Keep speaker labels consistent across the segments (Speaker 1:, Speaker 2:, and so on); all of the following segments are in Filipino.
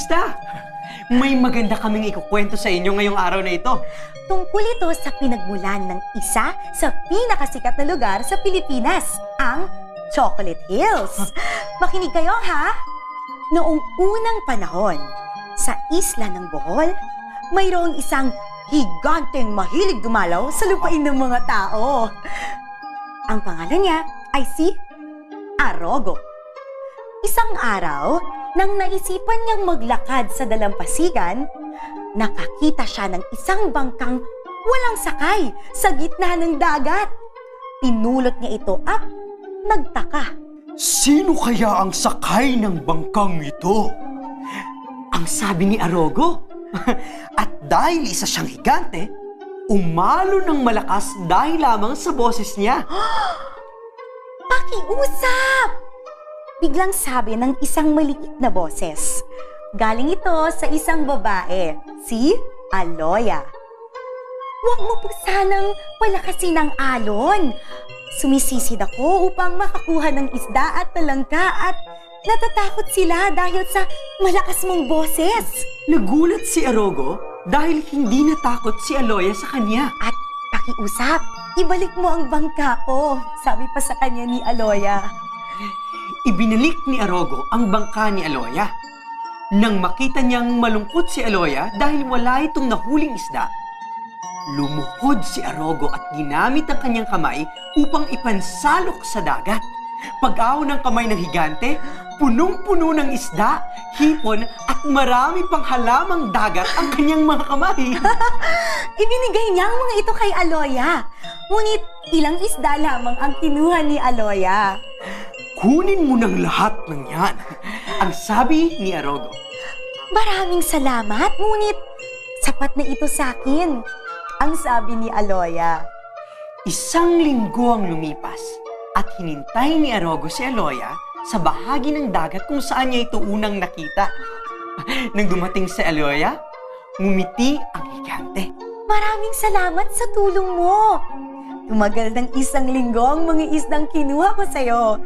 Speaker 1: Kamusta? May maganda kaming ikukwento sa inyo ngayong araw na ito.
Speaker 2: Tungkol ito sa pinagmulan ng isa sa pinakasikat na lugar sa Pilipinas, ang Chocolate Hills. Makinig kayo ha! Noong unang panahon, sa isla ng Bohol, mayroong isang higanteng mahilig dumalaw sa lupain ng mga tao. Ang pangalan niya ay si Arogo. Isang araw, nang naisipan niyang maglakad sa dalampasigan, nakakita siya ng isang bangkang walang sakay sa gitna ng dagat. Pinulot niya ito at nagtaka.
Speaker 1: Sino kaya ang sakay ng bangkang ito? Ang sabi ni Arogo. At dahil isa siyang higante, umalo ng malakas dahil lamang sa boses niya.
Speaker 2: Pakiusap! Biglang sabi ng isang maliit na boses. Galing ito sa isang babae, si Aloya. Huwag mo po sanang palakasin ang alon. Sumisisid ako upang makakuha ng isda at talangka at natatakot sila dahil sa malakas mong boses.
Speaker 1: Nagulat si Arogo dahil hindi natakot si Aloya sa kanya.
Speaker 2: At pakiusap, ibalik mo ang bangka ko, sabi pa sa kanya ni Aloya.
Speaker 1: Ibinalik ni Arogo ang bangka ni Aloya. Nang makita niyang malungkot si Aloya dahil wala itong nahuling isda, lumuhod si Arogo at ginamit ang kanyang kamay upang ipansalok sa dagat. Pag-ahon ng kamay ng higante, punong-puno ng isda, hipon at marami pang halamang dagat ang kanyang mga kamay.
Speaker 2: Ibinigay niya ang mga ito kay Aloya. Ngunit ilang isda lamang ang kinuha ni Aloya.
Speaker 1: Kunin mo ng lahat ng yan, ang sabi ni Arogo.
Speaker 2: Maraming salamat, ngunit sapat na ito sa akin, ang sabi ni Aloya.
Speaker 1: Isang linggo ang lumipas at hinintay ni Arogo si Aloya sa bahagi ng dagat kung saan niya ito unang nakita. Nang dumating si Aloya, ngumiti ang higante.
Speaker 2: Maraming salamat sa tulong mo. Tumagal ng isang linggo ang mga isdang kinuha ko sa'yo,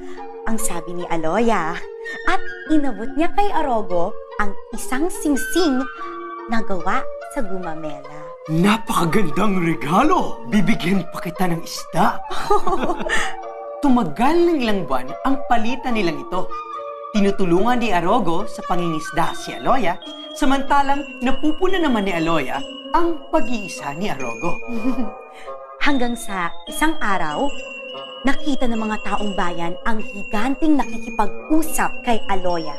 Speaker 2: ang sabi ni Aloya. At inabot niya kay Arogo ang isang singsing na gawa sa gumamela.
Speaker 1: Napakagandang regalo! Bibigyan pa kita ng isda. Tumagal ng ilang buwan ang palitan nilang ito. Tinutulungan ni Arogo sa pangingisda si Aloya, samantalang napupuna naman ni Aloya ang pag-iisa ni Arogo.
Speaker 2: Hanggang sa isang araw, nakita ng mga taong bayan ang higanting nakikipag-usap kay Aloya.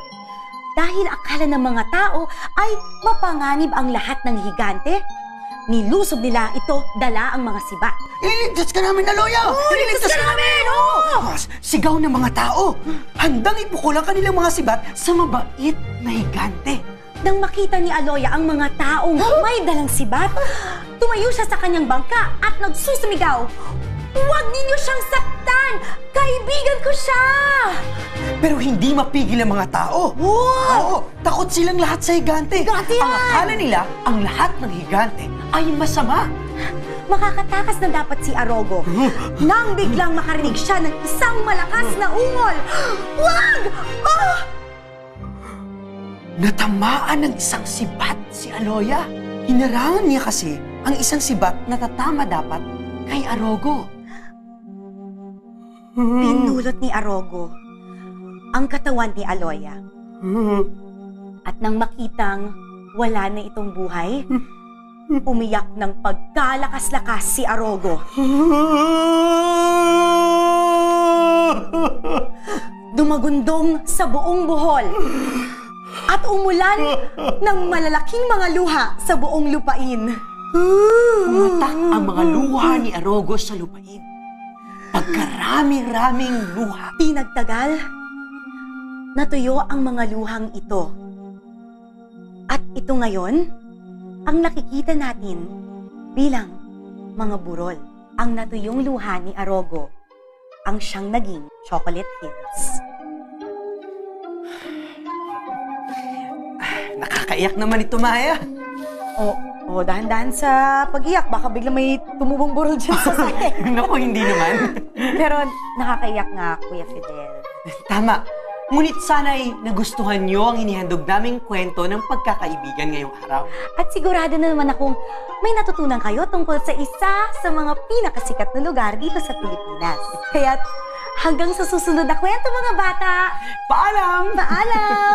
Speaker 2: Dahil akala ng mga tao ay mapanganib ang lahat ng higante, nilusob nila ito dala ang mga sibat.
Speaker 1: Iligtas ka namin, Aloya!
Speaker 2: Iligtas ka namin! Oo!
Speaker 1: Sigaw ng mga tao! Handang ipukul ang kanilang mga sibat sa mabait na higante.
Speaker 2: Nang makita ni Aloya ang mga taong may dalang sibat, tumayo siya sa kanyang bangka at nagsusumigaw. Huwag ninyo siyang saktan! Kaibigan ko siya!
Speaker 1: Pero hindi mapigil ang mga tao. Oo, takot silang lahat sa higante.
Speaker 2: Higante yan!
Speaker 1: Ang akala nila, ang lahat ng higante ay masama.
Speaker 2: Makakatakas na dapat si Arogo nang biglang makarinig siya ng isang malakas na ungol. Wag! Ah!
Speaker 1: Natamaan ng isang sibat si Aloya. Hinarangan niya kasi ang isang sibat na tatama dapat kay Arogo.
Speaker 2: Pinulot ni Arogo ang katawan ni Aloya. At nang makitang wala na itong buhay, umiyak ng pagkalakas-lakas si Arogo. Dumagundong sa buong Bohol at umulan ng malalaking mga luha sa buong lupain.
Speaker 1: Pumatak ang mga luha ni Arogo sa lupain. Pagkarami-raming luha.
Speaker 2: Pinagtagal, natuyo ang mga luhang ito. At ito ngayon, ang nakikita natin bilang mga burol. Ang natuyong luha ni Arogo, ang siyang naging Chocolate Hills.
Speaker 1: Nakakaiyak naman ito, Maya.
Speaker 2: O, dahan-dahan sa pag-iyak. Baka bigla may tumubong burol dyan sa sahig.
Speaker 1: Naku, hindi naman.
Speaker 2: Pero nakakaiyak nga, Kuya Fidel.
Speaker 1: Tama. Ngunit sana'y nagustuhan niyo ang inihandog naming kwento ng pagkakaibigan ngayong araw.
Speaker 2: At sigurado na naman akong may natutunan kayo tungkol sa isa sa mga pinakasikat na lugar dito sa Pilipinas. Kaya't hanggang sa susunod na kwento mga bata!
Speaker 1: Paalam!
Speaker 2: Paalam!